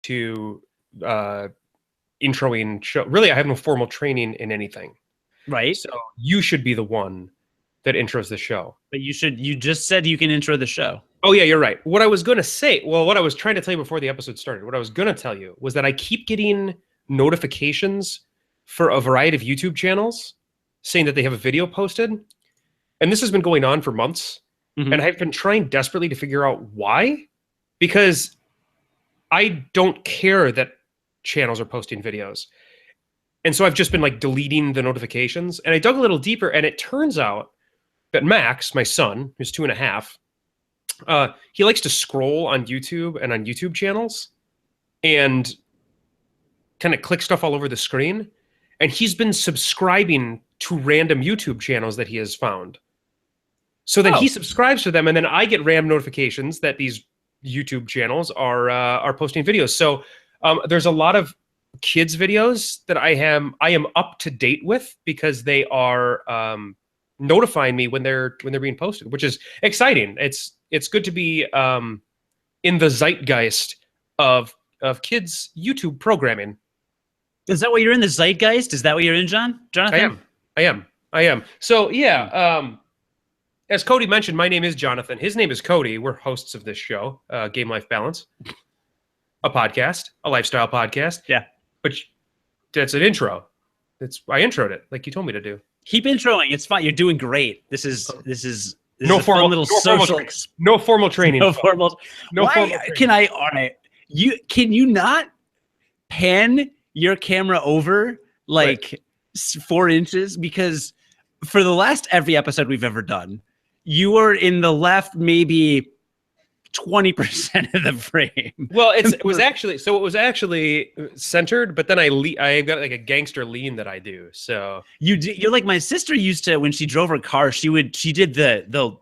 to introing show. Really, I have no formal training in anything. Right. So you should be the one that intros the show. But you just said you can intro the show. Oh, yeah, you're right. What I was going to say, what I was trying to tell you before the episode started, what I was going to tell you was that I keep getting notifications for a variety of YouTube channels saying that they have a video posted. And this has been going on for months. Mm-hmm. And I've been trying desperately to figure out why. Because I don't care that channels are posting videos. And so I've just been like deleting the notifications. And I dug a little deeper, and it turns out that Max, my son, who's 2.5, he likes to scroll on YouTube and on YouTube channels and kind of click stuff all over the screen. And he's been subscribing to random YouTube channels that he has found. So then he subscribes to them, and then I get random notifications that these YouTube channels are posting videos. So there's a lot of kids videos that I am up to date with because they are notifying me when they're being posted, which is exciting. It's good to be in the zeitgeist of kids YouTube programming. Is that what you're in, the zeitgeist? Is that what you're in, Jonathan? I am. So yeah, as Cody mentioned, my name is Jonathan. His name is Cody. We're hosts of this show, Game Life Balance, a podcast, a lifestyle podcast. Yeah, but that's an intro. I introed it like you told me to do. Keep introing. It's fine. You're doing great. This is no formal little social. No formal training. No formal. No Why formal training. Can I? All right. Can you not pan your camera over like 4 inches? Because for the last every episode we've ever done, you were in the left maybe 20% of the frame. Well, it was actually centered, but then I got like a gangster lean that I do. So you're like my sister used to when she drove her car. She did the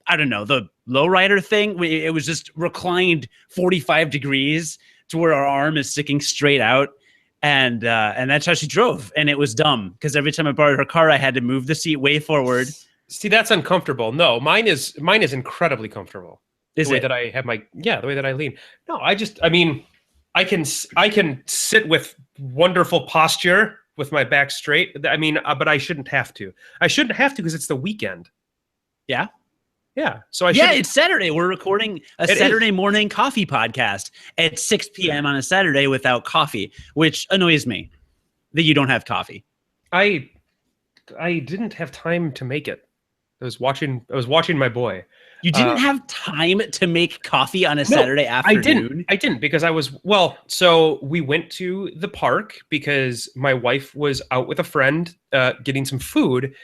I don't know, the lowrider thing. It was just reclined 45 degrees to where our arm is sticking straight out. And that's how she drove. And it was dumb because every time I borrowed her car, I had to move the seat way forward. See, that's uncomfortable. No, mine is incredibly comfortable. Is the way it? that I have the way that I lean. No, I can sit with wonderful posture with my back straight. But I shouldn't have to. I shouldn't have to because it's the weekend. Yeah. Yeah. So it's Saturday. We're recording a Saturday morning coffee podcast at 6 p.m. on a Saturday without coffee, which annoys me that you don't have coffee. I didn't have time to make it. I was watching my boy. You didn't have time to make coffee on a Saturday afternoon? I didn't because so we went to the park because my wife was out with a friend getting some food.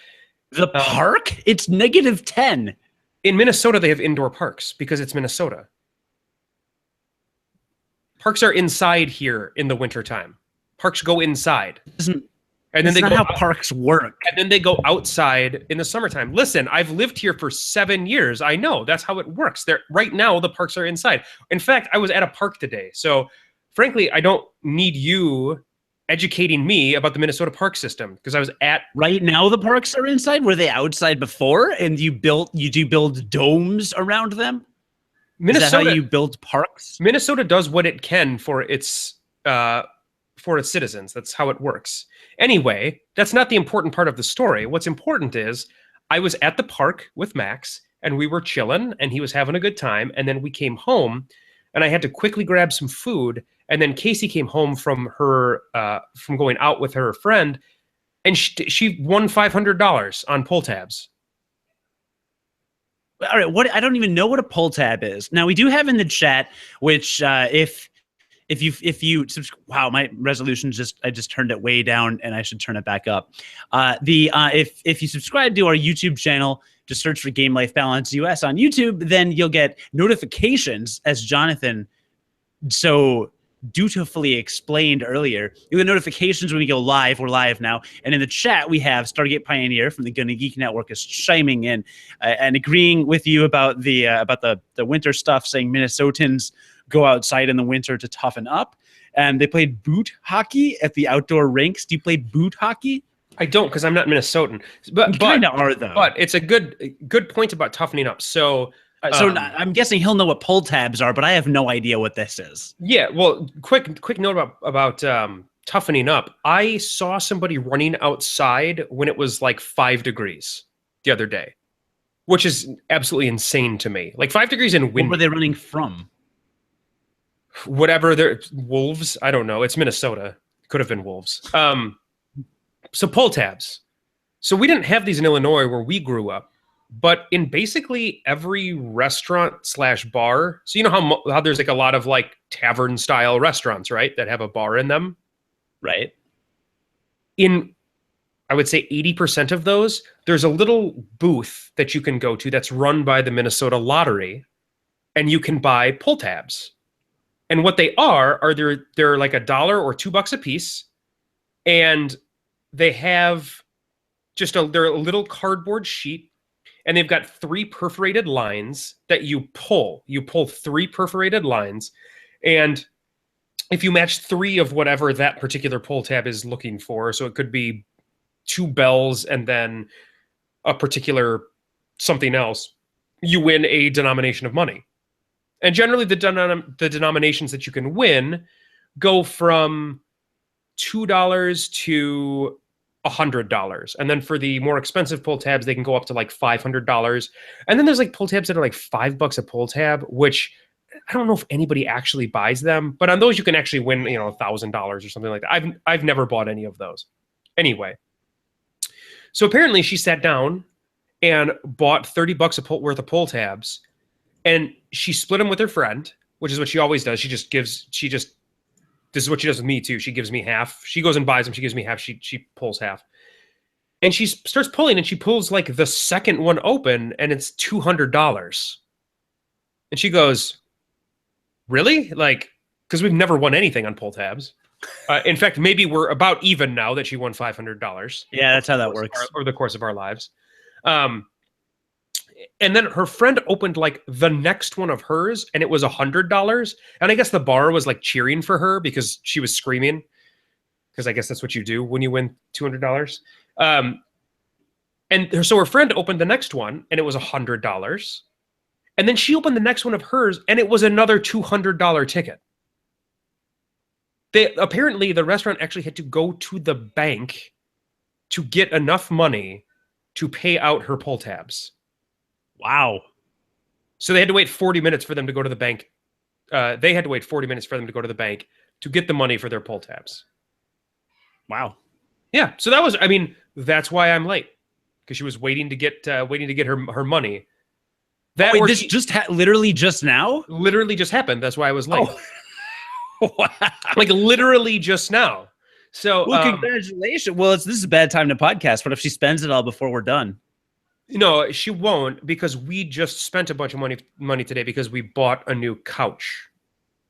The park? It's -10. In Minnesota, they have indoor parks because it's Minnesota. Parks are inside here in the wintertime. Parks go inside. And then that's not how parks work. And then they go outside in the summertime. Listen, I've lived here for 7 years. I know that's how it works. Right now, the parks are inside. In fact, I was at a park today. So frankly, I don't need you educating me about the Minnesota park system because I was at. Right now, the parks are inside. Were they outside before? And you do build domes around them? Minnesota, is that how you build parks? Minnesota does what it can for its citizens. That's how it works. Anyway, that's not the important part of the story. What's important is I was at the park with Max and we were chilling and he was having a good time. And then we came home and I had to quickly grab some food. And then Casey came home from from going out with her friend and she won $500 on pull tabs. All right. I don't even know what a pull tab is. Now we do have in the chat, which if you wow, my resolution I just turned it way down and I should turn it back up. If you subscribe to our YouTube channel, just search for Game Life Balance US on YouTube, then you'll get notifications, as Jonathan so dutifully explained earlier. You get notifications when we go live. We're live now. And in the chat, we have Stargate Pioneer from the Gonna Geek Network is chiming in and agreeing with you about the winter stuff, saying Minnesotans go outside in the winter to toughen up. And they played boot hockey at the outdoor rinks. Do you play boot hockey? I don't because I'm not Minnesotan. But you kind of are, though. But it's a good point about toughening up. So I'm guessing he'll know what pull tabs are, but I have no idea what this is. Yeah, well, quick note about toughening up. I saw somebody running outside when it was like 5 degrees the other day, which is absolutely insane to me. Like 5 degrees and windy. What were they running from? Whatever, they're wolves. I don't know. It's Minnesota. Could have been wolves. So pull tabs. So we didn't have these in Illinois where we grew up, but in basically every restaurant / bar. So you know how there's like a lot of like tavern style restaurants, right? That have a bar in them. Right. In, I would say 80% of those, there's a little booth that you can go to that's run by the Minnesota Lottery, and you can buy pull tabs. And what they are they're like $1 or $2 a piece, and they have they're a little cardboard sheet, and they've got 3 perforated lines that you pull. You pull 3 perforated lines, and if you match 3 of whatever that particular pull tab is looking for, so it could be 2 bells and then a particular something else, you win a denomination of money. And generally the denominations that you can win go from $2 to $100. And then for the more expensive pull tabs, they can go up to like $500. And then there's like pull tabs that are like $5 a pull tab, which I don't know if anybody actually buys them, but on those you can actually win, $1,000 or something like that. I've never bought any of those. Anyway, so apparently she sat down and bought $30 worth of pull tabs, and she split them with her friend, which is what she always does. This is what she does with me too. She gives me half. She goes and buys them. She gives me half. She pulls half. And she starts pulling, and she pulls like the second one open, and it's $200. And she goes, really? Like, because we've never won anything on pull tabs. In fact, maybe we're about even now that she won $500. Yeah, that's how that works. Over the course of our lives. And then her friend opened like the next one of hers, and it was $100. And I guess the bar was like cheering for her because she was screaming, because I guess that's what you do when you win $200. So her friend opened the next one, and it was $100. And then she opened the next one of hers, and it was another $200 ticket. Apparently, the restaurant actually had to go to the bank to get enough money to pay out her pull tabs. Wow. So they had to wait 40 minutes for them to go to the bank. They had to wait 40 minutes for them to go to the bank to get the money for their pull tabs. Wow. Yeah. So that's why I'm late, because she was waiting to get her money. Literally just now? Literally just happened. That's why I was late. Oh. Wow. Like literally just now. So congratulations. Well, this is a bad time to podcast. What if she spends it all before we're done? No, she won't, because we just spent a bunch of money today because we bought a new couch.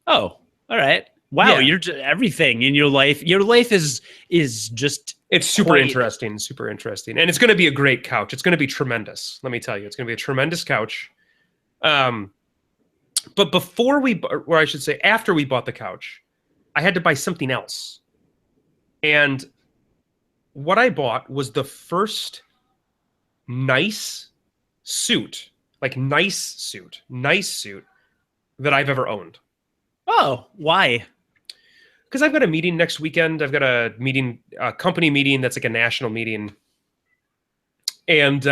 Oh, all right. Wow, Yeah. You're just, everything in your life. Your life is just. It's super interesting, and it's going to be a great couch. It's going to be tremendous. Let me tell you, it's going to be a tremendous couch. But after we bought the couch, I had to buy something else, and what I bought was the first nice suit that I've ever owned. Oh, why? Because I've got a meeting next weekend. I've got a company meeting that's like a national meeting. And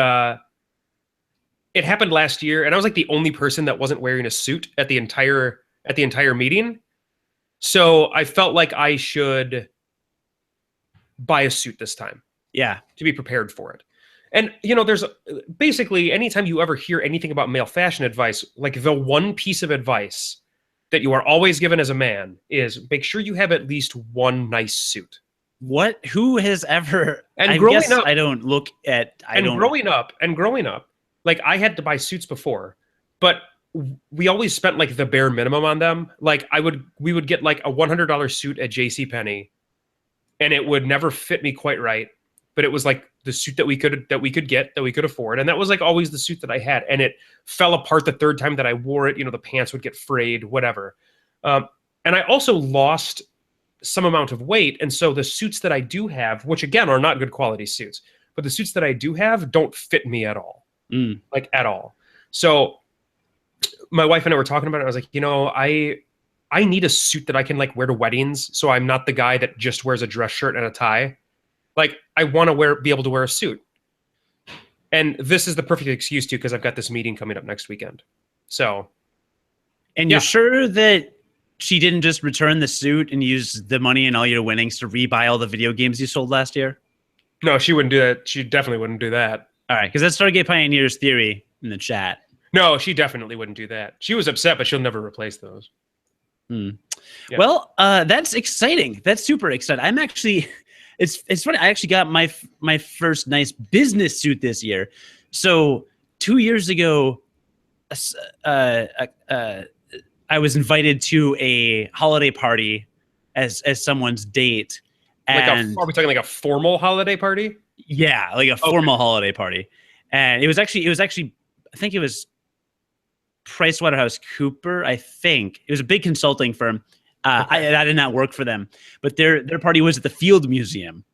it happened last year, and I was like the only person that wasn't wearing a suit at the entire meeting. So I felt like I should buy a suit this time. Yeah. To be prepared for it. And, there's basically, anytime you ever hear anything about male fashion advice, like the one piece of advice that you are always given as a man is make sure you have at least one nice suit. What? Who has ever? And growing up, growing up, like I had to buy suits before, but we always spent like the bare minimum on them. Like we would get like a $100 suit at JCPenney, and it would never fit me quite right. But it was like the suit that we could afford. And that was like always the suit that I had. And it fell apart the third time that I wore it. The pants would get frayed, whatever. And I also lost some amount of weight. And so the suits that I do have, which again are not good quality suits, but the suits that I do have don't fit me at all. Like at all. So my wife and I were talking about it. I was like, I need a suit that I can like wear to weddings, so I'm not the guy that just wears a dress shirt and a tie. Like, I want to be able to wear a suit. And this is the perfect excuse to, because I've got this meeting coming up next weekend. So. And you're sure that she didn't just return the suit and use the money and all your winnings to rebuy all the video games you sold last year? No, she wouldn't do that. She definitely wouldn't do that. All right, because that's Stargate Pioneer's theory in the chat. No, she definitely wouldn't do that. She was upset, but she'll never replace those. Yeah. Well, that's exciting. That's super exciting. I'm actually, it's funny. I actually got my first nice business suit this year. So 2 years ago, I was invited to a holiday party as someone's date. And are we talking like a formal holiday party? Yeah, like a formal holiday party. And it was actually, I think it was PricewaterhouseCooper. I think it was a big consulting firm. I did not work for them, but their party was at the Field Museum.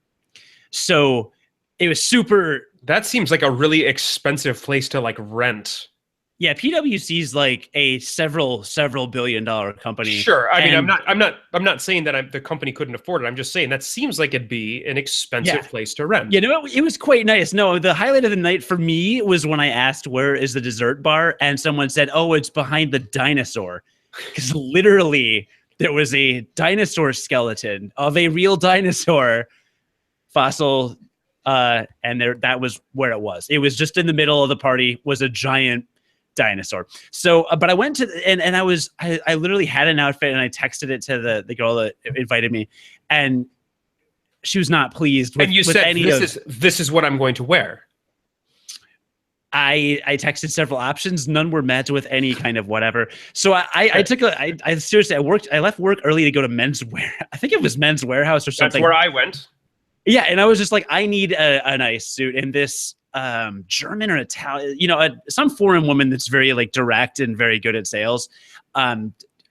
So it was super. That seems like a really expensive place to like rent. Yeah, PwC is like a several billion-dollar company. Sure, I mean, I'm not saying that the company couldn't afford it. I'm just saying that seems like it'd be an expensive place to rent. You know, it was quite nice. No, the highlight of the night for me was when I asked where is the dessert bar, and someone said, "Oh, it's behind the dinosaur," because literally there was a dinosaur skeleton of a real dinosaur fossil, and that was where it was. It was just in the middle of the party was a giant dinosaur. So, but I went to and I literally had an outfit and I texted it to the girl that invited me, and she was not pleased with. And you said, "This is what I'm going to wear." I texted several options. None were met with any kind of whatever. So I seriously I left work early to go to Men's Wear. I think it was Men's Warehouse or something. That's where I went. Yeah, and I was just like, I need a nice suit, and this German or Italian, some foreign woman that's very like direct and very good at sales,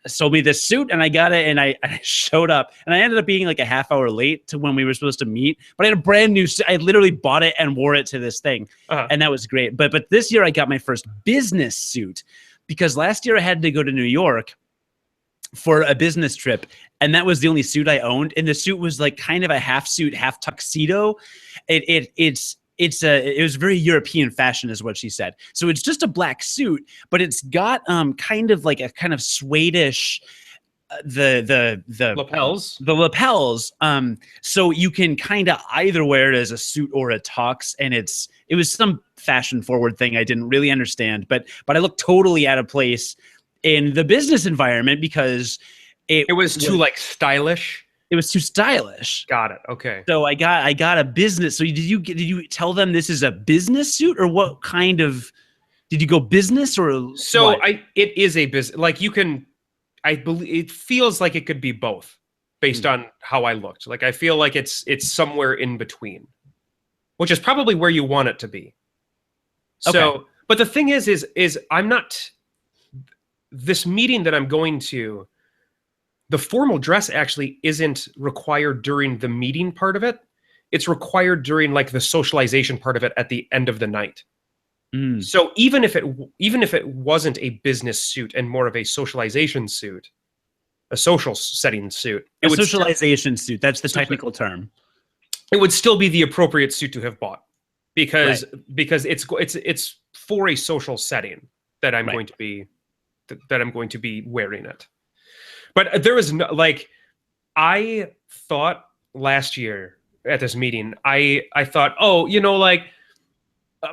sold me this suit, and I got it, and I showed up, and I ended up being like a half hour late to when we were supposed to meet, but I had a brand new suit. I literally bought it and wore it to this thing, and that was great. But this year I got my first business suit, because last year I had to go to New York for a business trip, and that was the only suit I owned, and the suit was like kind of a half suit, half tuxedo. It was very European fashion, is what she said. So it's just a black suit, but it's got kind of like a kind of Swedish the lapels. The lapels. So you can kind of either wear it as a suit or a tux, and it was some fashion forward thing I didn't really understand, but I looked totally out of place in the business environment because it was too like stylish. It was too stylish. Got it. Okay. So I got a business. So did you tell them this is a business suit, or what kind of? Did you go business or? So what? It is a business. Like you can, I believe it feels like it could be both, based on how I looked. Like I feel like it's somewhere in between, which is probably where you want it to be. So, okay. But the thing is I'm not. This meeting that I'm going to. The formal dress actually isn't required during the meeting part of it. It's required during like the socialization part of it at the end of the night. So even if it wasn't a business suit and more of a socialization suit, a social setting suit, a socialization suit. That's the technical term. It would still be the appropriate suit to have bought because it's for a social setting that I'm going to be wearing it. But there was no, like, I thought last year at this meeting, I thought, like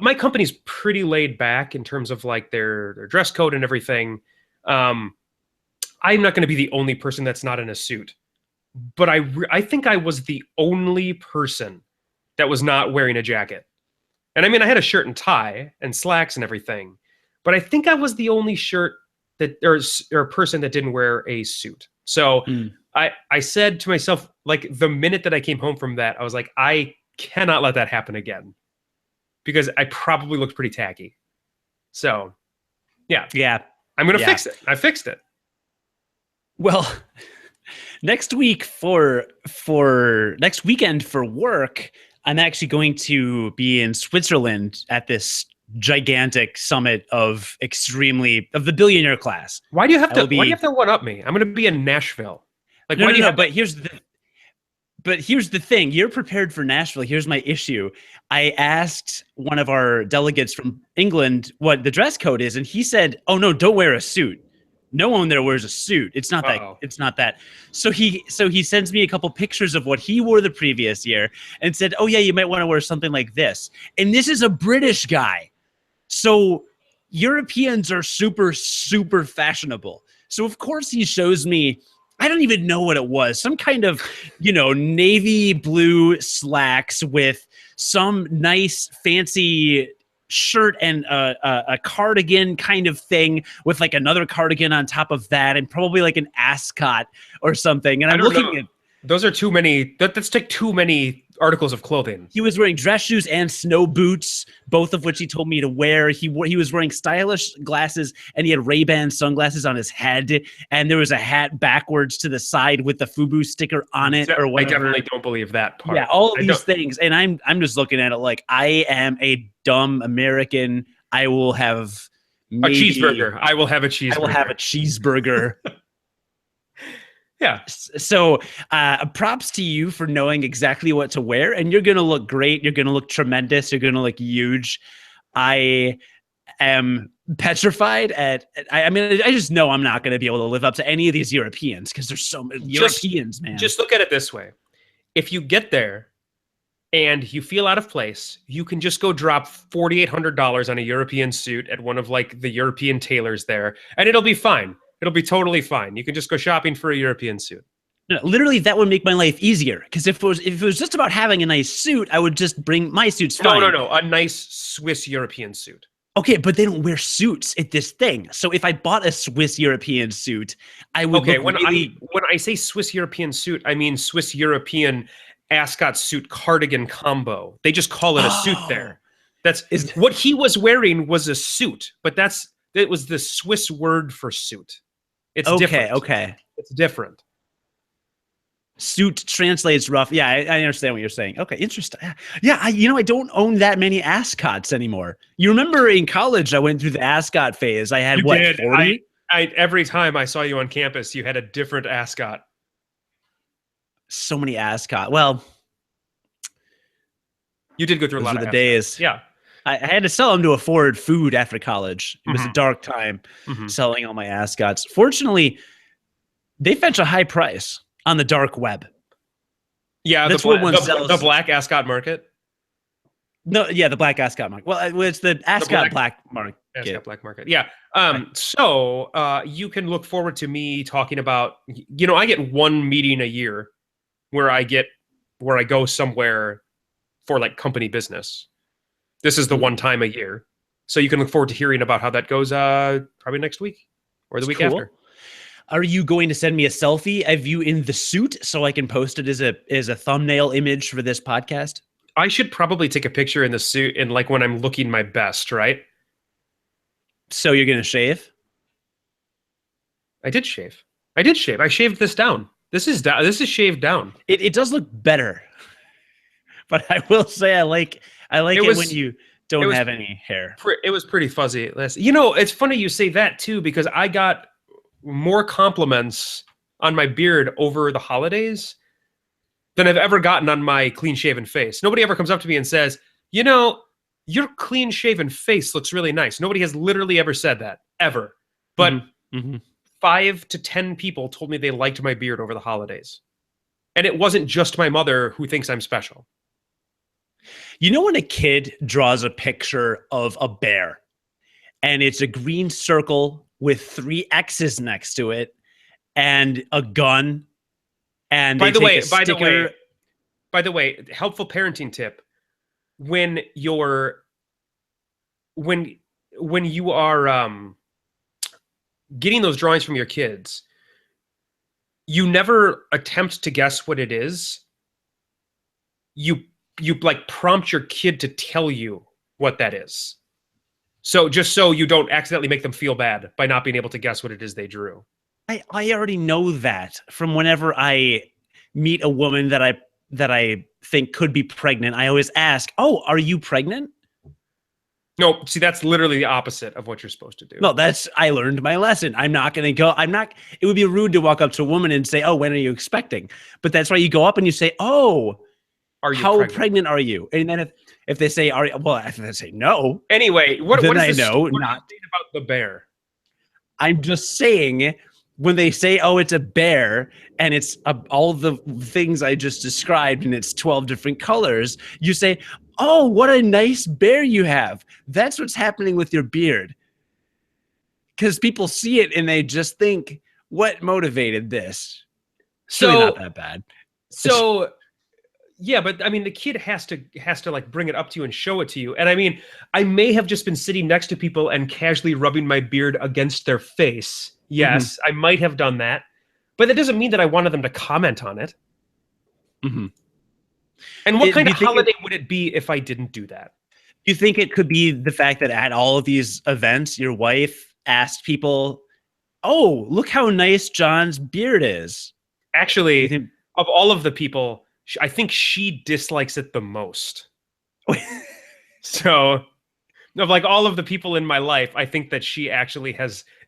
my company's pretty laid back in terms of like their dress code and everything. I'm not going to be the only person that's not in a suit, but I think I was the only person that was not wearing a jacket. And I mean, I had a shirt and tie and slacks and everything, but I think I was the only person that didn't wear a suit. So I said to myself, like the minute that I came home from that, I was like, I cannot let that happen again because I probably looked pretty tacky. So yeah, I'm going to fix it. I fixed it. Well, next weekend for work, I'm actually going to be in Switzerland at this gigantic summit of the billionaire class. Why do you have to one up me? I'm going to be in Nashville. Like, why do you have but here's the thing. You're prepared for Nashville. Here's my issue. I asked one of our delegates from England what the dress code is, and he said, "Oh no, don't wear a suit. No one there wears a suit. It's not that. It's not that." So he sends me a couple pictures of what he wore the previous year and said, "Oh yeah, you might want to wear something like this." And this is a British guy. So Europeans are super, super fashionable. So of course he shows me, I don't even know what it was, some kind of, navy blue slacks with some nice fancy shirt and a cardigan kind of thing with like another cardigan on top of that and probably like an ascot or something. And I'm looking at those are too many. That's like too many articles of clothing. He was wearing dress shoes and snow boots, both of which he told me to wear. He was wearing stylish glasses, and he had Ray-Ban sunglasses on his head, and there was a hat backwards to the side with the FUBU sticker on it or whatever. I definitely don't believe that part. Yeah, all of these things, and I'm just looking at it like I am a dumb American. I will have a cheeseburger. I will have a cheeseburger. I will have a cheeseburger. Yeah. So props to you for knowing exactly what to wear, and you're going to look great. You're going to look tremendous. You're going to look huge. I am petrified I just know I'm not going to be able to live up to any of these Europeans because there's so many Europeans, man. Just look at it this way. If you get there and you feel out of place, you can just go drop $4,800 on a European suit at one of like the European tailors there, and it'll be fine. It'll be totally fine. You can just go shopping for a European suit. No, literally, that would make my life easier. Because if it was just about having a nice suit, I would just bring my suits. Fine. No. A nice Swiss European suit. Okay, but they don't wear suits at this thing. So if I bought a Swiss European suit, I would. Okay, when I say Swiss European suit, I mean Swiss European ascot suit cardigan combo. They just call it a suit there. What he was wearing was a suit, but it was the Swiss word for suit. It's different. Okay. It's different. Suit translates rough. Yeah, I understand what you're saying. Okay, interesting. Yeah, I don't own that many ascots anymore. You remember in college, I went through the ascot phase. I had 40? Every time I saw you on campus, you had a different ascot. So many ascot. Well, you did go through a lot of the days. Yeah. I had to sell them to afford food after college. It was a dark time selling all my ascots. Fortunately, they fetch a high price on the dark web. Yeah, that's what one sells. The black ascot market? No, yeah, the black ascot market. Well, it's the ascot black market. Ascot black market. Yeah. So you can look forward to me talking about, I get one meeting a year where I go somewhere for like company business. This is the one time a year. So you can look forward to hearing about how that goes probably next week or the week after. Are you going to send me a selfie of you in the suit so I can post it as a thumbnail image for this podcast? I should probably take a picture in the suit and like when I'm looking my best, right? So you're going to shave? I did shave. I shaved this down. This is shaved down. It does look better. But I will say I like it when you don't have any hair. It was pretty fuzzy. It's funny you say that too, because I got more compliments on my beard over the holidays than I've ever gotten on my clean-shaven face. Nobody ever comes up to me and says, your clean-shaven face looks really nice. Nobody has literally ever said that, ever. But 5 to 10 people told me they liked my beard over the holidays. And it wasn't just my mother who thinks I'm special. When a kid draws a picture of a bear and it's a green circle with 3 X's next to it and a gun and by the way, helpful parenting tip. When you are getting those drawings from your kids, you never attempt to guess what it is. You like prompt your kid to tell you what that is. So just so you don't accidentally make them feel bad by not being able to guess what it is they drew. I already know that from whenever I meet a woman that I think could be pregnant. I always ask, "Oh, are you pregnant?" No, see, that's literally the opposite of what you're supposed to do. No, I learned my lesson. I'm not going to go. It would be rude to walk up to a woman and say, "Oh, when are you expecting?" But that's why you go up and you say, "Oh, Are you how pregnant? pregnant are you?" And then if they say, if they say no, Anyway, what then is this? I know What not. is it about the bear? I'm just saying when they say, "Oh, it's a bear," and it's all the things I just described, and it's 12 different colors, you say, "Oh, what a nice bear you have." That's what's happening with your beard. Because people see it and they just think, what motivated this? It's really not that bad. So yeah, but I mean, the kid has to like bring it up to you and show it to you. And I mean, I may have just been sitting next to people and casually rubbing my beard against their face. Yes, I might have done that, but that doesn't mean that I wanted them to comment on it. And what kind of holiday would it be if I didn't do that? Do you think it could be the fact that at all of these events, your wife asked people, "Oh, look how nice John's beard is"? Actually, of all of the people, I think she dislikes it the most. So, of like all of the people in my life, I think that she actually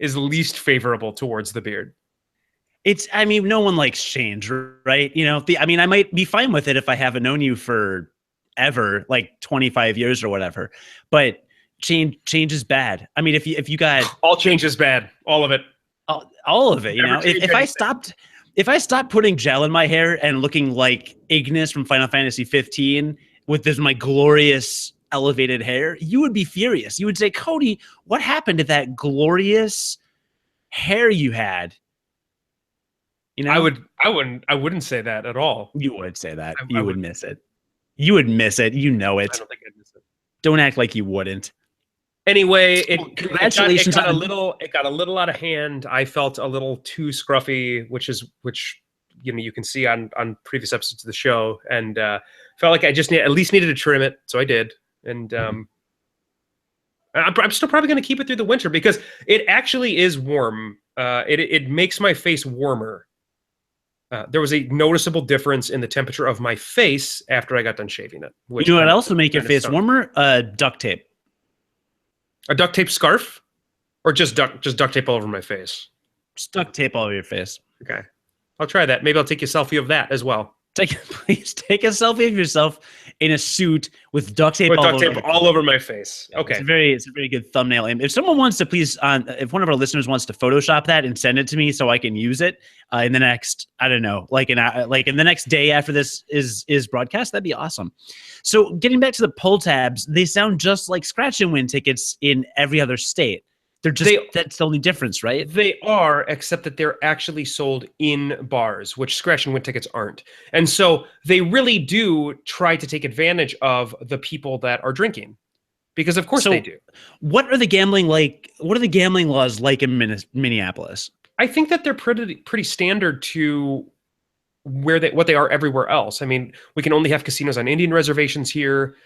is least favorable towards the beard. I mean, no one likes change, right? You know, I mean, I might be fine with it if I haven't known you for ever, like 25 years or whatever, but change is bad. I mean, if you got all change is bad, all of it. All of it, you know. If I stopped putting gel in my hair and looking like Ignis from Final Fantasy 15 with my glorious elevated hair, you would be furious. You would say, "Cody, what happened to that glorious hair you had?" You know, I wouldn't say that at all. You would say that. You would miss it. You would miss it. You know it. I don't think I'd miss it. Don't act like you wouldn't. Anyway, congratulations. It got a little out of hand. I felt a little too scruffy, which you can see on previous episodes of the show, and felt like I just at least needed to trim it, so I did. And I'm still probably going to keep it through the winter because it actually is warm. It makes my face warmer. There was a noticeable difference in the temperature of my face after I got done shaving it. You know what else will make your face warmer? Duct tape. A duct tape scarf, or just duct tape all over my face? Just duct tape all over your face. Okay, I'll try that. Maybe I'll take a selfie of that as well. Please take a selfie of yourself in a suit with duct tape all over my face. Okay, it's a very good thumbnail. If someone wants to, please, if one of our listeners wants to Photoshop that and send it to me so I can use it in the next, I don't know, like in the next day after this is broadcast, that'd be awesome. So getting back to the pull tabs, they sound just like scratch and win tickets in every other state. That's the only difference, right? They are, except that they're actually sold in bars, which scratch and win tickets aren't. And so they really do try to take advantage of the people that are drinking, because of course they do. What are the gambling laws like in Minneapolis? I think that they're pretty standard to what they are everywhere else. I mean, we can only have casinos on Indian reservations here,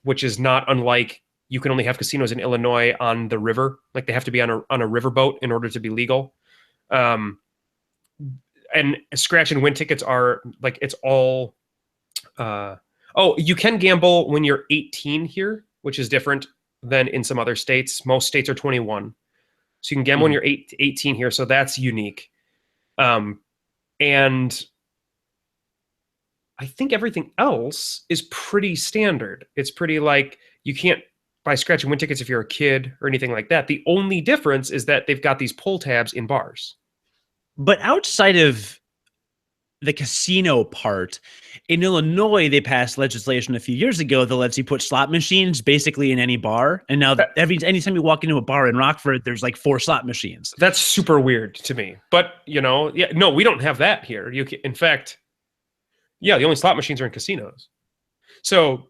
which is not unlike. You can only have casinos in Illinois on the river. Like they have to be on a riverboat in order to be legal. And scratch and win tickets are like, it's all, you can gamble when you're 18 here, which is different than in some other states. Most states are 21. So you can gamble when you're 18 here. So that's unique. And I think everything else is pretty standard. It's pretty like, you can't buy scratch and win tickets if you're a kid or anything like that. The only difference is that they've got these pull tabs in bars. But outside of the casino part, in Illinois, they passed legislation a few years ago that lets you put slot machines basically in any bar. And now anytime you walk into a bar in Rockford, there's like 4 slot machines. That's super weird to me. But, we don't have that here. In fact, the only slot machines are in casinos. So,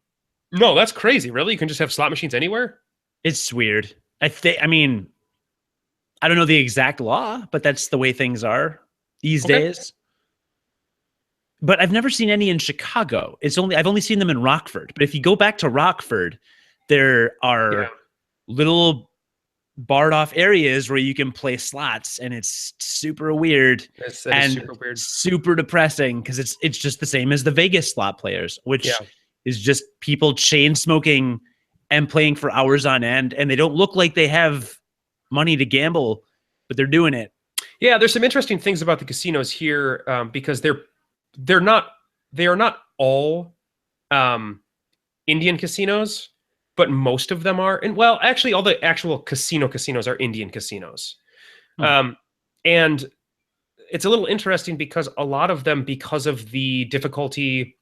no, that's crazy. Really? You can just have slot machines anywhere? It's weird. I mean, I don't know the exact law, but that's the way things are these days. But I've never seen any in Chicago. I've only seen them in Rockford. But if you go back to Rockford, there are little barred off areas where you can play slots, and it's super weird super depressing because it's just the same as the Vegas slot players, which is just people chain smoking and playing for hours on end, and they don't look like they have money to gamble, but they're doing it. Yeah, there's some interesting things about the casinos here because they are not all Indian casinos, but most of them are. And well, actually, all the actual casinos are Indian casinos. And it's a little interesting because a lot of them, because of the difficulty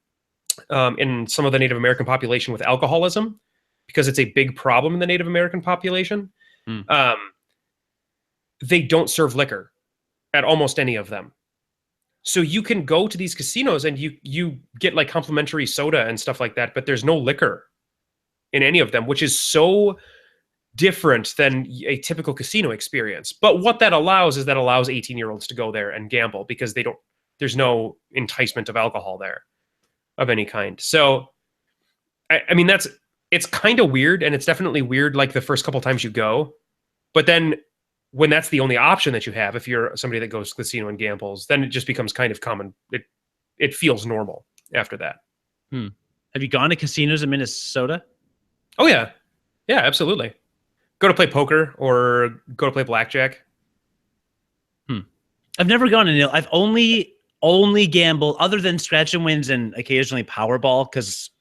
in some of the Native American population with alcoholism, because it's a big problem in the Native American population, they don't serve liquor at almost any of them. So you can go to these casinos and you get like complimentary soda and stuff like that, but there's no liquor in any of them, which is so different than a typical casino experience. But what that allows 18-year-olds to go there and gamble because there's no enticement of alcohol there of any kind. So, I mean, it's kind of weird, and it's definitely weird like the first couple times you go. But then when that's the only option that you have, if you're somebody that goes to the casino and gambles, then it just becomes kind of common. It feels normal after that. Have you gone to casinos in Minnesota? Oh, yeah. Yeah, absolutely. Go to play poker or go to play blackjack. I've never gone to I've only gambled other than scratch and wins and occasionally Powerball, because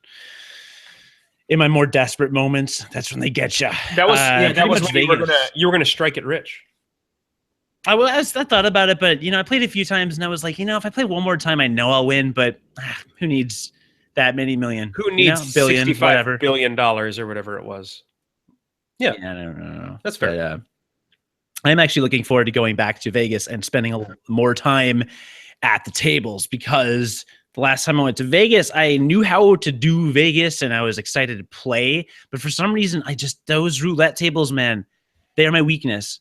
in my more desperate moments, that's when they get you. That was when you were gonna strike it rich. I thought about it, but I played a few times and I was like, if I play one more time, I know I'll win. But who needs that many million? Who needs billion, $65 billion or whatever it was? Yeah, I don't know. That's fair. But, I'm actually looking forward to going back to Vegas and spending a little more time at the tables, because the last time I went to Vegas, I knew how to do Vegas and I was excited to play. But for some reason, those roulette tables, man, they are my weakness.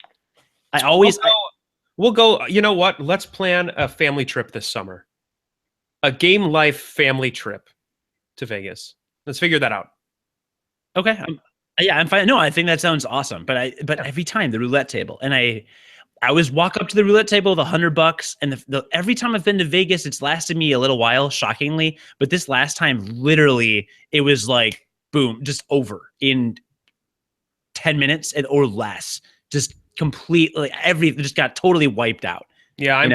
We'll go. You know what? Let's plan a family trip this summer. A Game Life family trip to Vegas. Let's figure that out. Okay. I'm fine. No, I think that sounds awesome. But every time the roulette table, and I always walk up to the roulette table with $100, and every time I've been to Vegas, it's lasted me a little while, shockingly. But this last time, literally, it was like boom, just over in 10 minutes or less. Just completely just got totally wiped out. Yeah, I'm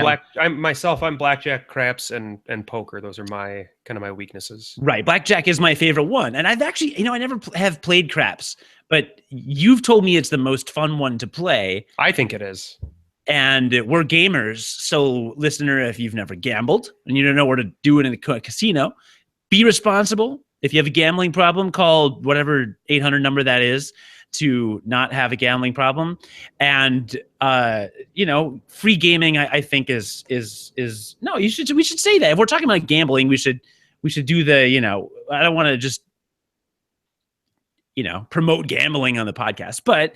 blackjack, craps, and poker. Those are my weaknesses. Right, blackjack is my favorite one, and I've actually, I never have played craps, but you've told me it's the most fun one to play. I think it is. And we're gamers, so listener, if you've never gambled and you don't know what to do in a casino, be responsible. If you have a gambling problem, call whatever 800 number that is to not have a gambling problem. And free gaming, I think is no, we should say that. If we're talking about gambling, we should do the, I don't want to just promote gambling on the podcast, but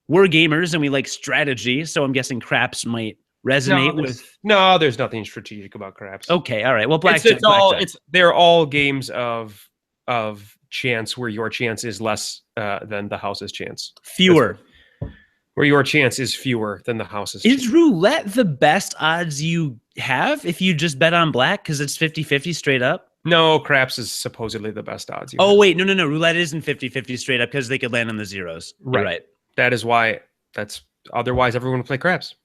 we're gamers and we like strategy, so I'm guessing craps might resonate with. No, there's nothing strategic about craps. Okay, all right. Well, they're all games of chance, where your chance is less than the house's chance. Fewer. Where your chance is fewer than the house's chance. Is roulette the best odds you have if you just bet on black because it's 50-50 straight up? No, craps is supposedly the best odds. Wait, no. Roulette isn't 50-50 straight up because they could land on the zeros. Right. That is why. Otherwise everyone would play craps.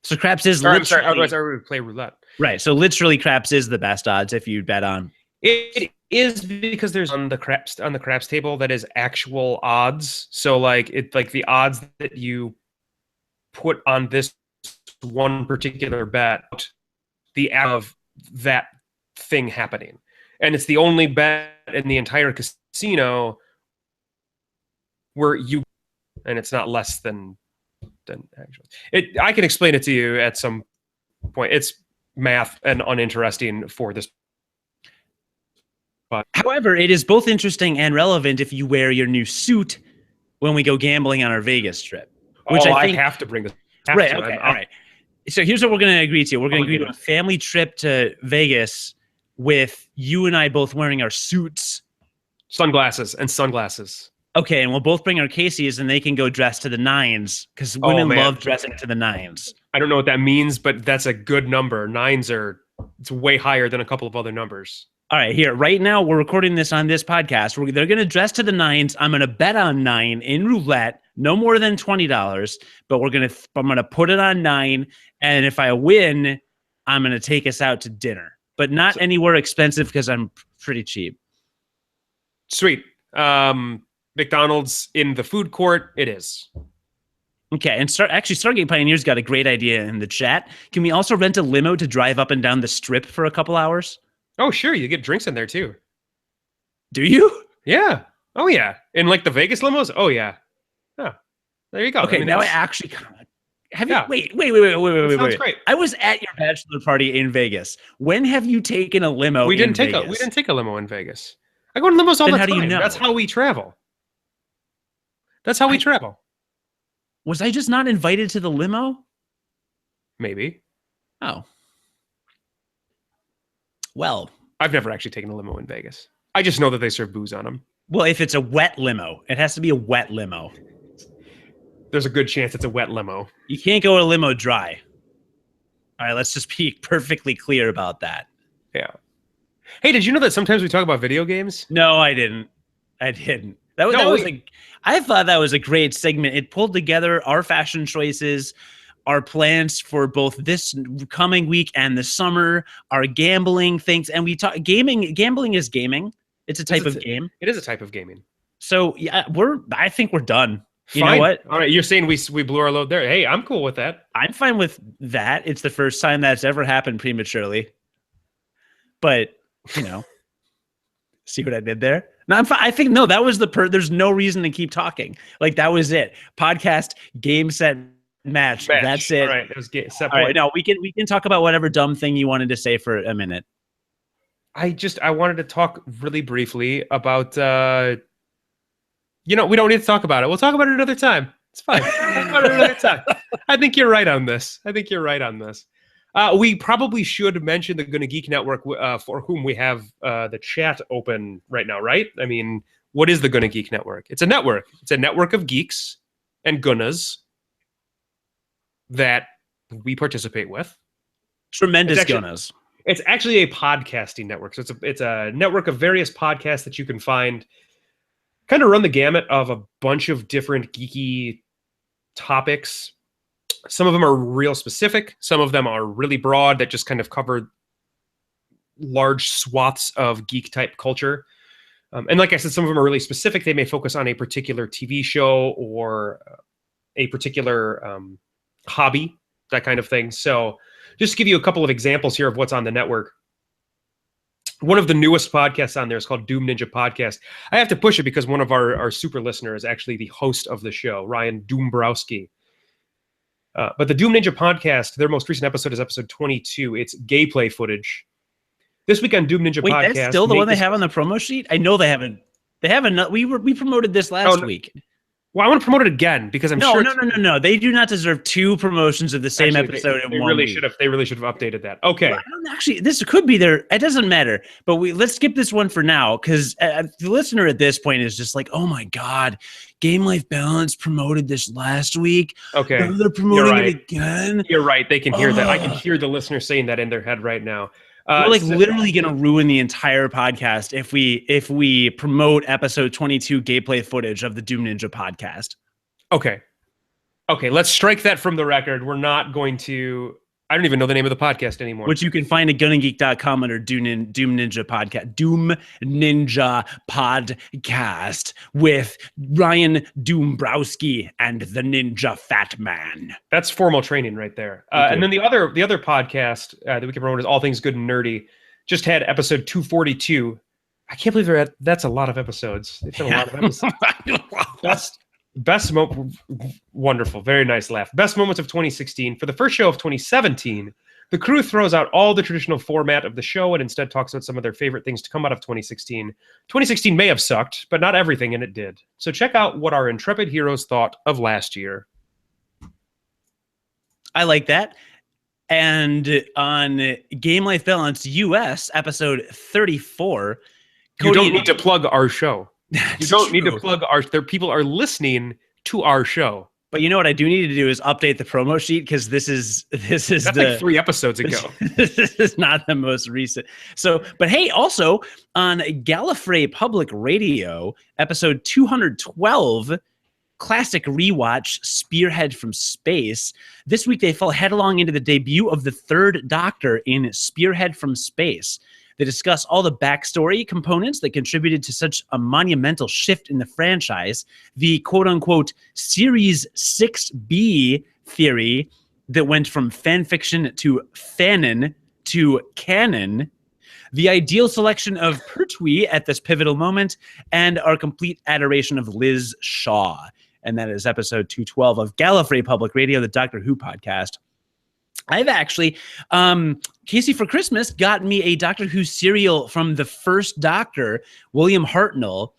So craps is otherwise everyone would play roulette. Right. So literally craps is the best odds if you bet on. It is, because there's on the craps table that is actual odds. So like the odds that you put on this one particular bet, the of that thing happening. And it's the only bet in the entire casino where and it's not less than actually. I can explain it to you at some point. It's math and uninteresting for this. But however, it is both interesting and relevant if you wear your new suit when we go gambling on our Vegas trip. Which I have to bring this. Right. Okay. All right. So here's what we're going to agree to. We're going to agree to a family trip to Vegas with you and I both wearing our suits, sunglasses. Okay, and we'll both bring our Casey's, and they can go dress to the nines because women love dressing to the nines. I don't know what that means, but that's a good number. Nines it's way higher than a couple of other numbers. All right, here right now we're recording this on this podcast. They're going to dress to the nines. I'm going to bet on 9 in roulette, no more than $20. But I'm going to put it on 9, and if I win, I'm going to take us out to dinner, but not anywhere expensive because I'm pretty cheap. Sweet. McDonald's in the food court. It is. Okay, and Stargate Pioneers got a great idea in the chat. Can we also rent a limo to drive up and down the strip for a couple hours? Oh, sure. You get drinks in there too. Do you? Yeah. Oh, yeah. In like the Vegas limos? Oh, yeah. Yeah. There you go. Okay, now I actually have you. Yeah. Wait. Sounds great. I was at your bachelor party in Vegas. When have you taken a limo? We didn't take a limo in Vegas. I go to limos all the time. How do you know? That's how we travel. Was I just not invited to the limo? Maybe. Oh. Well, I've never actually taken a limo in Vegas. I just know that they serve booze on them. Well, if it's a wet limo, it has to be a wet limo. There's a good chance it's a wet limo. You can't go a limo dry. All right, let's just be perfectly clear about that. Yeah. Hey, did you know that sometimes we talk about video games? No, I didn't. I thought that was a great segment. It pulled together our fashion choices, our plans for both this coming week and the summer, our gambling things, and we talk gaming. Gambling is gaming. It's a type of game. It is a type of gaming. So yeah, I think we're done. You Fine. know what? All right, you're saying we blew our load there. Hey, I'm cool with that. I'm fine with that. It's the first time that's ever happened prematurely. But, see what I did there? No, I'm fine. I think that was there's no reason to keep talking. Like that was it. Podcast, game, set, match. That's it. All right, it was set. All right, no, we can talk about whatever dumb thing you wanted to say for a minute. I wanted to talk really briefly about we don't need to talk about it. We'll talk about it another time. It's fine. We'll talk about it another time. I think you're right on this. We probably should mention the Gonna Geek Network for whom we have the chat open right now, right? I mean, what is the Gonna Geek Network? It's a network. It's a network of geeks and gunnas that we participate with. Tremendous gunnas. It's actually a podcasting network. So it's a network of various podcasts that you can find, kind of run the gamut of a bunch of different geeky topics. Some of them are real specific. Some of them are really broad that just kind of cover large swaths of geek type culture. And like I said, some of them are really specific. They may focus on a particular TV show or a particular hobby, that kind of thing. So just to give you a couple of examples here of what's on the network. One of the newest podcasts on there is called Doom Ninja Podcast. I have to push it because one of our super listeners is actually the host of the show, Ryan Doombrowski. But the Doom Ninja Podcast, their most recent episode is episode 22. It's gameplay footage. This week on Doom Ninja Podcast. Wait, that's still the one they have on the promo sheet? I know they haven't. They haven't. We promoted this last week. Well, I want to promote it again because I'm sure. No. They do not deserve 2 promotions of the same episode in 1 really week. They really should have updated that. Okay. Well, this could be there. It doesn't matter. But let's skip this one for now because the listener at this point is just like, oh my God, Game Life Balance promoted this last week. Okay. Now they're promoting it again. You're right. They can hear that. I can hear the listener saying that in their head right now. We're literally going to ruin the entire podcast if we promote episode 22 gameplay footage of the Doom Ninja Podcast. Okay, let's strike that from the record. We're not going to. I don't even know the name of the podcast anymore. Which you can find at gunandgeek.com under Doom Ninja Podcast. Doom Ninja Podcast with Ryan Doombrowski and the Ninja Fat Man. That's formal training right there. And then the other podcast that we can promote is All Things Good and Nerdy. Just had episode 242. I can't believe that's a lot of episodes. They've done a lot of episodes. Wonderful, very nice laugh. Best moments of 2016. For the first show of 2017, the crew throws out all the traditional format of the show and instead talks about some of their favorite things to come out of 2016. 2016 may have sucked, but not everything in it did. So check out what our intrepid heroes thought of last year. I like that. And on Game Life Balance US, episode 34, you don't need to plug our show. You don't need to plug people are listening to our show. But you know what I do need to do is update the promo sheet, because this is That's like 3 episodes ago. This is not the most recent. So, but hey, also on Gallifrey Public Radio, episode 212, classic rewatch, Spearhead from Space. This week they fell headlong into the debut of the third Doctor in Spearhead from Space. They discuss all the backstory components that contributed to such a monumental shift in the franchise, the quote-unquote Series 6B theory that went from fan fiction to fanon to canon, the ideal selection of Pertwee at this pivotal moment, and our complete adoration of Liz Shaw. And that is episode 212 of Gallifrey Public Radio, the Doctor Who podcast. I've actually, Casey for Christmas got me a Doctor Who serial from the first Doctor, William Hartnell.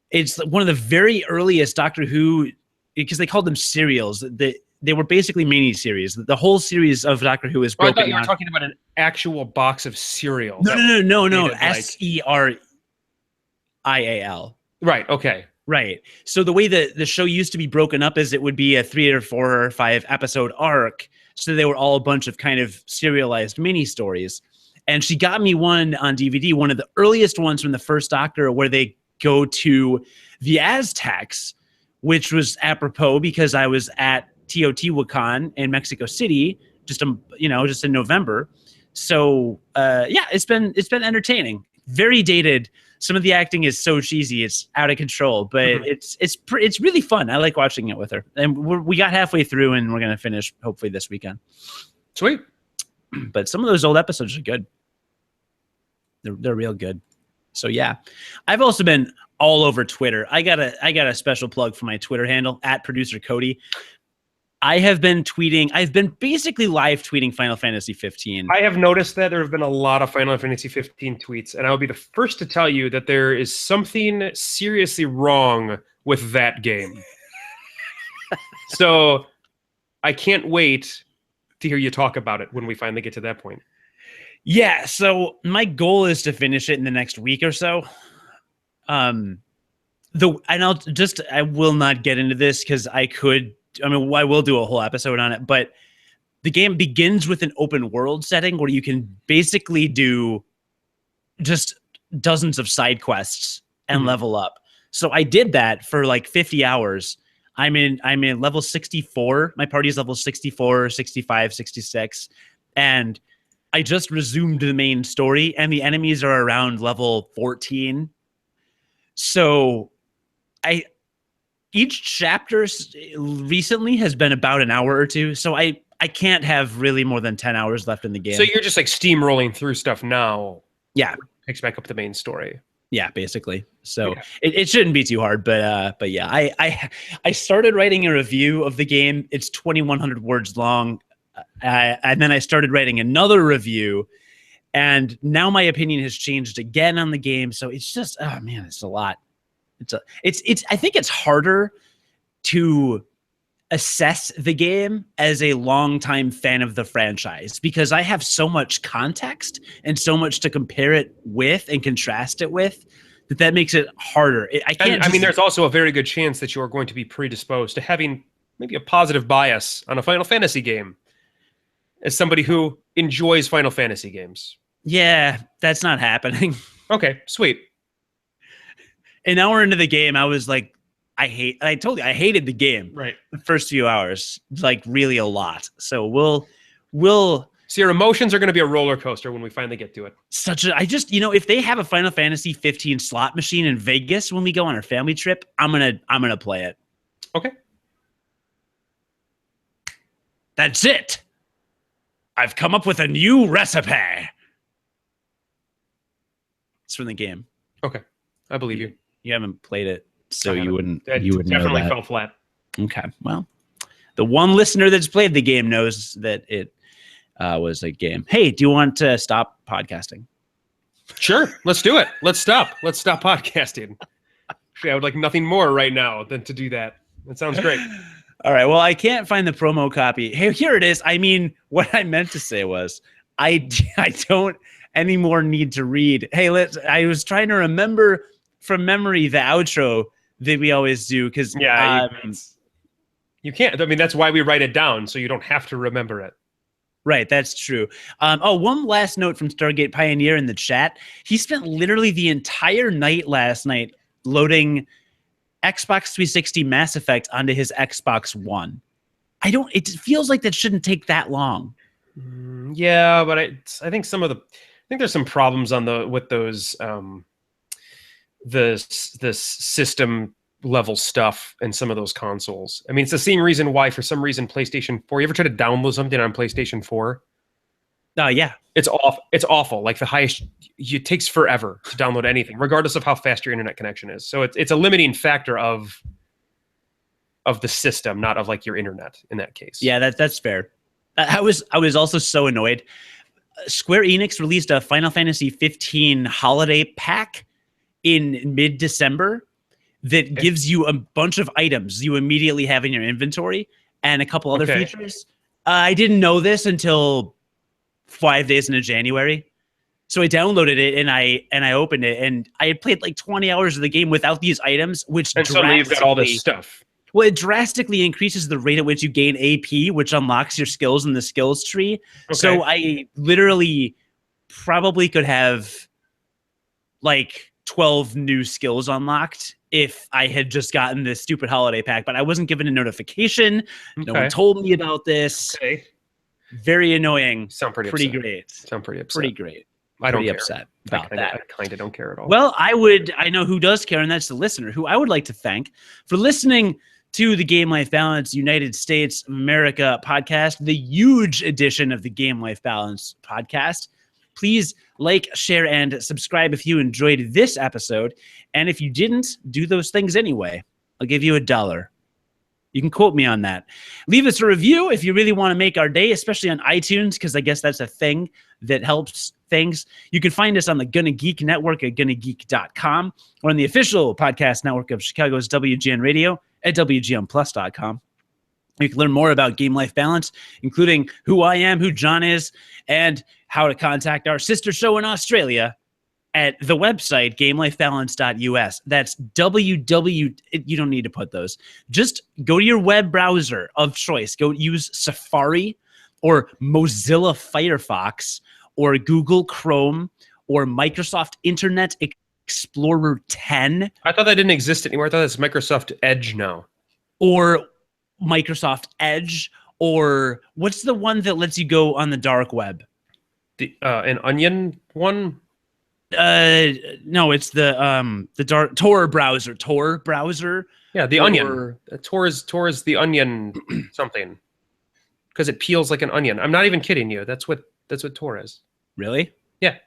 It's one of the very earliest Doctor Who, because they called them serials. They were basically mini-series. The whole series of Doctor Who is broken down. I thought you were talking about an actual box of cereal. No. Serial. Right, okay. Right. So the way that the show used to be broken up is it would be a 3 or 4 or 5 episode arc. So they were all a bunch of kind of serialized mini stories. And she got me one on DVD, one of the earliest ones from the first Doctor, where they go to the Aztecs, which was apropos because I was at Teotihuacan in Mexico City just in November. So it's been entertaining. Very dated. Some of the acting is so cheesy, it's out of control, but it's really fun. I like watching it with her. And we got halfway through, and we're gonna finish hopefully this weekend. Sweet. But some of those old episodes are good. They're real good. So yeah, I've also been all over Twitter. I got a special plug for my Twitter handle at Producer Cody. I have been tweeting. I've been basically live tweeting Final Fantasy 15. I have noticed that there have been a lot of Final Fantasy 15 tweets, and I'll be the first to tell you that there is something seriously wrong with that game. So I can't wait to hear you talk about it when we finally get to that point. Yeah, so my goal is to finish it in the next week or so. I will not get into this because I will do a whole episode on it, but the game begins with an open world setting where you can basically do just dozens of side quests and level up. So I did that for like 50 hours. I'm in level 64. My party's level 64, 65, 66. And I just resumed the main story, and the enemies are around level 14. So each chapter recently has been about an hour or two, so I can't have really more than 10 hours left in the game. So you're just like steamrolling through stuff now. Yeah. Picks back up the main story. Yeah, basically. So it shouldn't be too hard, but yeah, I started writing a review of the game. It's 2,100 words long. And then I started writing another review, and now my opinion has changed again on the game. So it's just, oh man, it's a lot. I think it's harder to assess the game as a longtime fan of the franchise because I have so much context and so much to compare it with and contrast it with that makes it harder. There's also a very good chance that you are going to be predisposed to having maybe a positive bias on a Final Fantasy game as somebody who enjoys Final Fantasy games. Yeah, that's not happening. Okay, sweet. An hour into the game, I was like, I told you, I hated the game. Right. The first few hours, like really a lot. So we'll. So your emotions are going to be a roller coaster when we finally get to it. If they have a Final Fantasy 15 slot machine in Vegas when we go on our family trip, I'm gonna play it. Okay. That's it. I've come up with a new recipe. It's from the game. Okay, I believe you. You haven't played it, so you wouldn't. It you would definitely know that. fell flat. Okay, well, the one listener that's played the game knows that it was a game. Hey, do you want to stop podcasting? Sure, let's do it. Let's stop podcasting. Actually, I would like nothing more right now than to do that. That sounds great. All right. Well, I can't find the promo copy. Hey, here it is. I mean, what I meant to say was I don't anymore need to read. Hey, I was trying to remember from memory the outro that we always do because You can't. I mean, that's why we write it down, so you don't have to remember it. Right, that's true. One last note from Stargate Pioneer in the chat. He spent literally the entire night last night loading Xbox 360 Mass Effect onto his Xbox One. It feels like that shouldn't take that long. Yeah, but I think there's some problems with those the system level stuff in some of those consoles. I mean, it's the same reason why, for some reason, PlayStation 4. You ever try to download something on PlayStation 4? Yeah. It's awful. Like the highest, it takes forever to download anything, regardless of how fast your internet connection is. So it's a limiting factor of the system, not of like your internet in that case. Yeah, that's fair. I was also so annoyed. Square Enix released a Final Fantasy 15 holiday pack in mid-December that gives you a bunch of items you immediately have in your inventory and a couple other features. I didn't know this until 5 days into January. So I downloaded it and I opened it, and I had played like 20 hours of the game without these items, and suddenly you've got all this stuff. Well, it drastically increases the rate at which you gain AP, which unlocks your skills in the skills tree. Okay. So I literally probably could have like 12 new skills unlocked if I had just gotten this stupid holiday pack, but I wasn't given a notification. Okay. No one told me about this. Okay. Very annoying. Sound pretty great. Sound pretty upset. Pretty great. I don't care. Upset about that. I kind of don't care at all. Well, I know who does care, and that's the listener, who I would like to thank for listening to the Game Life Balance United States of America podcast, the huge edition of the Game Life Balance podcast. Please like, share, and subscribe if you enjoyed this episode. And if you didn't, do those things anyway. I'll give you $1. You can quote me on that. Leave us a review if you really want to make our day, especially on iTunes, because I guess that's a thing that helps things. You can find us on the Gonna Geek Network at GonnaGeek.com or on the official podcast network of Chicago's WGN Radio at WGNplus.com. You can learn more about Game Life Balance, including who I am, who Jon is, and how to contact our sister show in Australia at the website, gamelifebalance.us. That's www. You don't need to put those. Just go to your web browser of choice. Go use Safari or Mozilla Firefox or Google Chrome or Microsoft Internet Explorer 10. I thought that didn't exist anymore. I thought it's Microsoft Edge now. Or Microsoft Edge, or what's the one that lets you go on the dark web? An Onion one? No, it's the dark Tor browser. Tor browser. Yeah, the Onion. Tor is the Onion something, because it peels like an onion. I'm not even kidding you. That's what Tor is. Really? Yeah.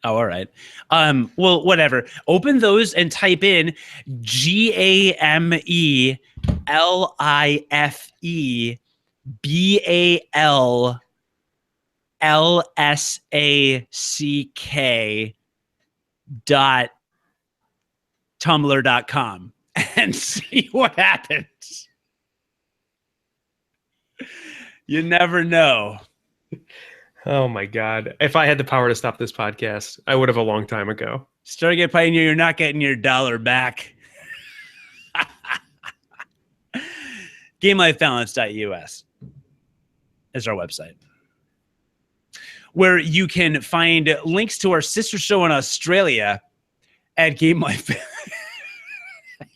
Oh, all right. Well, whatever. Open those and type in GAMELIFEBALSACK.tumblr.com and see what happens. You never know. Oh my God. If I had the power to stop this podcast, I would have a long time ago. Stargate Pioneer, you're not getting your $1 back. GameLifeBalance.us is our website, where you can find links to our sister show in Australia at Game Life.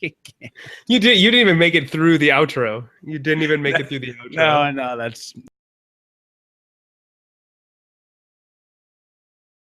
You didn't even make it through the outro. You didn't even make it through the outro. No, that's